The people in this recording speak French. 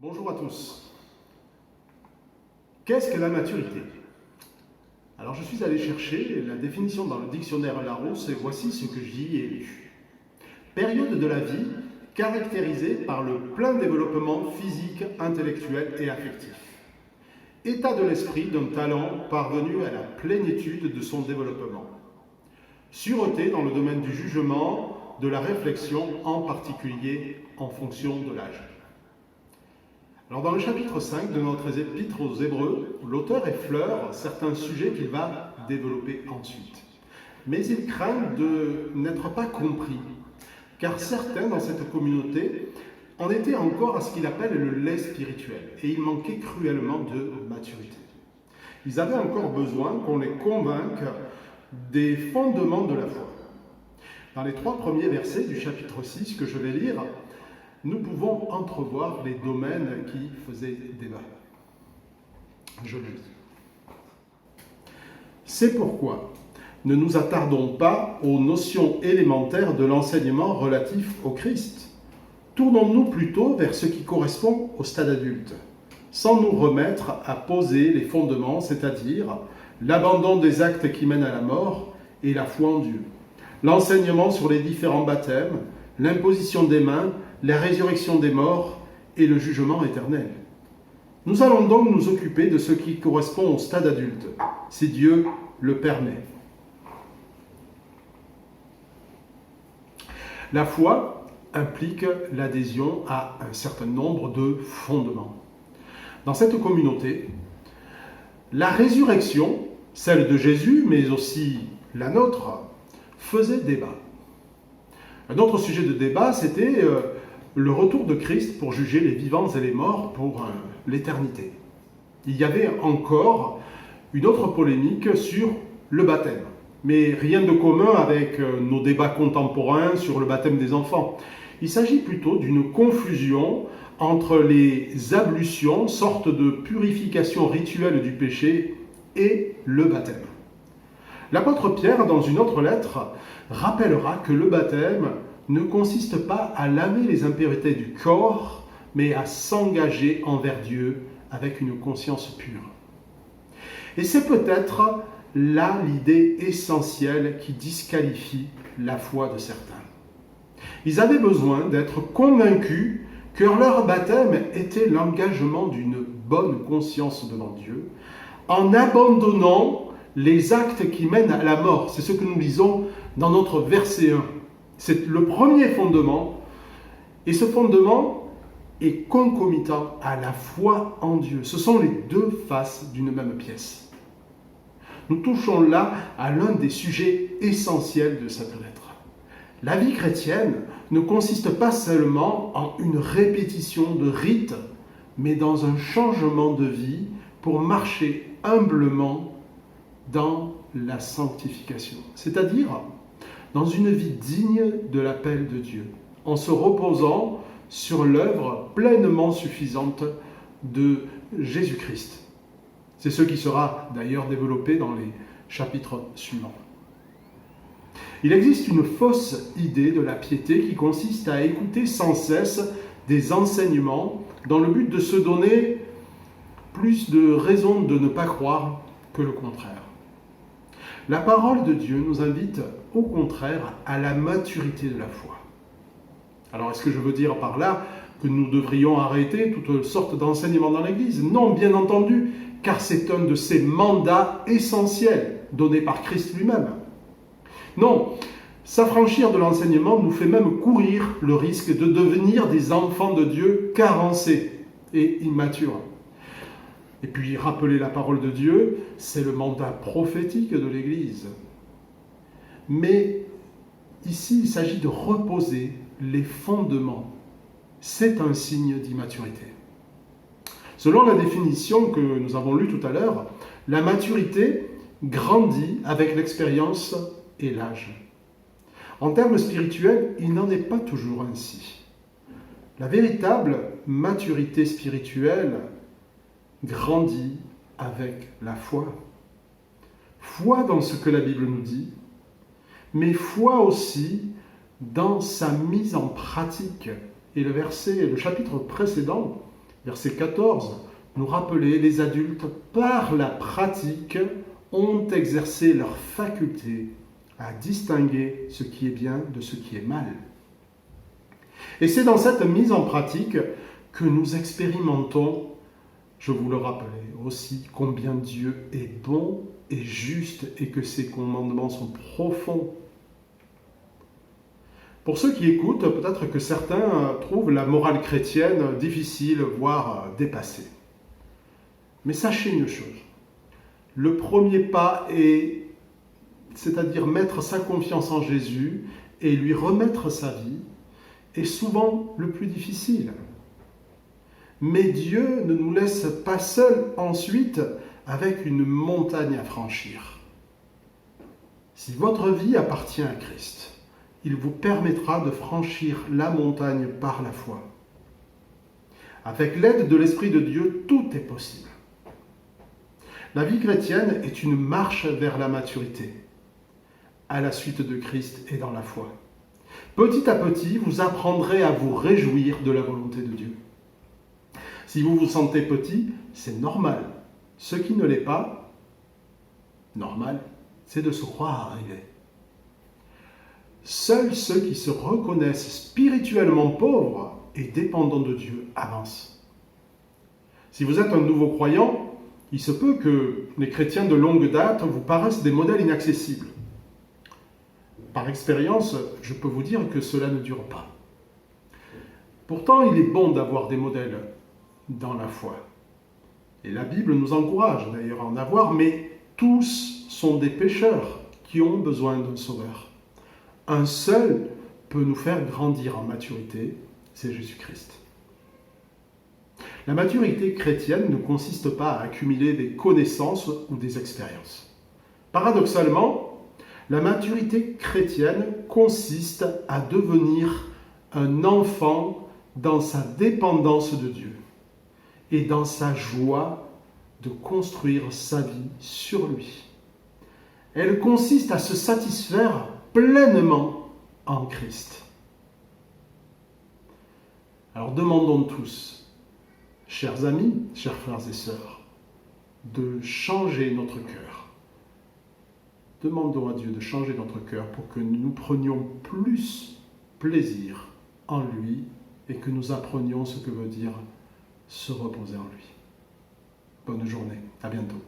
Bonjour à tous. Qu'est-ce que la maturité? Alors je suis allé chercher la définition dans le dictionnaire Larousse et voici ce que j'y ai lu. Période de la vie caractérisée par le plein développement physique, intellectuel et affectif. État de l'esprit d'un talent parvenu à la plénitude de son développement. Sûreté dans le domaine du jugement, de la réflexion, en particulier en fonction de l'âge. Alors dans le chapitre 5 de notre épître aux Hébreux, l'auteur effleure certains sujets qu'il va développer ensuite. Mais il craint de n'être pas compris, car certains dans cette communauté en étaient encore à ce qu'il appelle le lait spirituel, et il manquait cruellement de maturité. Ils avaient encore besoin qu'on les convainque des fondements de la foi. Dans les 3 premiers versets du chapitre 6 que je vais lire, nous pouvons entrevoir les domaines qui faisaient débat. Je le lis. C'est pourquoi ne nous attardons pas aux notions élémentaires de l'enseignement relatif au Christ. Tournons-nous plutôt vers ce qui correspond au stade adulte, sans nous remettre à poser les fondements, c'est-à-dire l'abandon des actes qui mènent à la mort et la foi en Dieu, l'enseignement sur les différents baptêmes, l'imposition des mains, la résurrection des morts et le jugement éternel. Nous allons donc nous occuper de ce qui correspond au stade adulte, si Dieu le permet. La foi implique l'adhésion à un certain nombre de fondements. Dans cette communauté, la résurrection, celle de Jésus, mais aussi la nôtre, faisait débat. Un autre sujet de débat, c'était le retour de Christ pour juger les vivants et les morts pour l'éternité. Il y avait encore une autre polémique sur le baptême, mais rien de commun avec nos débats contemporains sur le baptême des enfants. Il s'agit plutôt d'une confusion entre les ablutions, sorte de purification rituelle du péché, et le baptême. L'apôtre Pierre, dans une autre lettre, rappellera que le baptême ne consiste pas à laver les impuretés du corps, mais à s'engager envers Dieu avec une conscience pure. Et c'est peut-être là l'idée essentielle qui disqualifie la foi de certains. Ils avaient besoin d'être convaincus que leur baptême était l'engagement d'une bonne conscience devant Dieu, en abandonnant les actes qui mènent à la mort. C'est ce que nous lisons dans notre verset 1. C'est le premier fondement, et ce fondement est concomitant à la foi en Dieu. Ce sont les deux faces d'une même pièce. Nous touchons là à l'un des sujets essentiels de cette lettre. La vie chrétienne ne consiste pas seulement en une répétition de rites, mais dans un changement de vie pour marcher humblement dans la sanctification. C'est-à-dire dans une vie digne de l'appel de Dieu, en se reposant sur l'œuvre pleinement suffisante de Jésus-Christ. C'est ce qui sera d'ailleurs développé dans les chapitres suivants. Il existe une fausse idée de la piété qui consiste à écouter sans cesse des enseignements dans le but de se donner plus de raisons de ne pas croire que le contraire. La parole de Dieu nous invite au contraire à la maturité de la foi. Alors est-ce que je veux dire par là que nous devrions arrêter toutes sortes d'enseignements dans l'Église? Non, bien entendu, car c'est un de ces mandats essentiels donnés par Christ lui-même. Non, s'affranchir de l'enseignement nous fait même courir le risque de devenir des enfants de Dieu carencés et immatures. Et puis, rappeler la parole de Dieu, c'est le mandat prophétique de l'Église. Mais ici, il s'agit de reposer les fondements. C'est un signe d'immaturité. Selon la définition que nous avons lue tout à l'heure, la maturité grandit avec l'expérience et l'âge. En termes spirituels, il n'en est pas toujours ainsi. La véritable maturité spirituelle grandit avec la foi. Foi dans ce que la Bible nous dit, mais foi aussi dans sa mise en pratique. Et le chapitre précédent verset 14, nous rappelait: les adultes, par la pratique, ont exercé leur faculté à distinguer ce qui est bien de ce qui est mal. Et c'est dans cette mise en pratique que nous expérimentons, je vous le rappelais aussi, combien Dieu est bon et juste et que ses commandements sont profonds. Pour ceux qui écoutent, peut-être que certains trouvent la morale chrétienne difficile, voire dépassée. Mais sachez une chose, le premier pas est, c'est-à-dire mettre sa confiance en Jésus et lui remettre sa vie, est souvent le plus difficile. Mais Dieu ne nous laisse pas seuls ensuite avec une montagne à franchir. Si votre vie appartient à Christ, il vous permettra de franchir la montagne par la foi. Avec l'aide de l'Esprit de Dieu, tout est possible. La vie chrétienne est une marche vers la maturité, à la suite de Christ et dans la foi. Petit à petit, vous apprendrez à vous réjouir de la volonté de Dieu. Si vous vous sentez petit, c'est normal. Ce qui ne l'est pas, normal, c'est de se croire arrivé. Seuls ceux qui se reconnaissent spirituellement pauvres et dépendants de Dieu avancent. Si vous êtes un nouveau croyant, il se peut que les chrétiens de longue date vous paraissent des modèles inaccessibles. Par expérience, je peux vous dire que cela ne dure pas. Pourtant, il est bon d'avoir des modèles dans la foi. Et la Bible nous encourage d'ailleurs à en avoir, mais tous sont des pécheurs qui ont besoin d'un sauveur. Un seul peut nous faire grandir en maturité, c'est Jésus-Christ. La maturité chrétienne ne consiste pas à accumuler des connaissances ou des expériences. Paradoxalement, la maturité chrétienne consiste à devenir un enfant dans sa dépendance de Dieu et dans sa joie de construire sa vie sur lui. Elle consiste à se satisfaire pleinement en Christ. Alors demandons tous, chers amis, chers frères et sœurs, de changer notre cœur. Demandons à Dieu de changer notre cœur pour que nous prenions plus plaisir en lui et que nous apprenions ce que veut dire se reposer en lui. Bonne journée, à bientôt.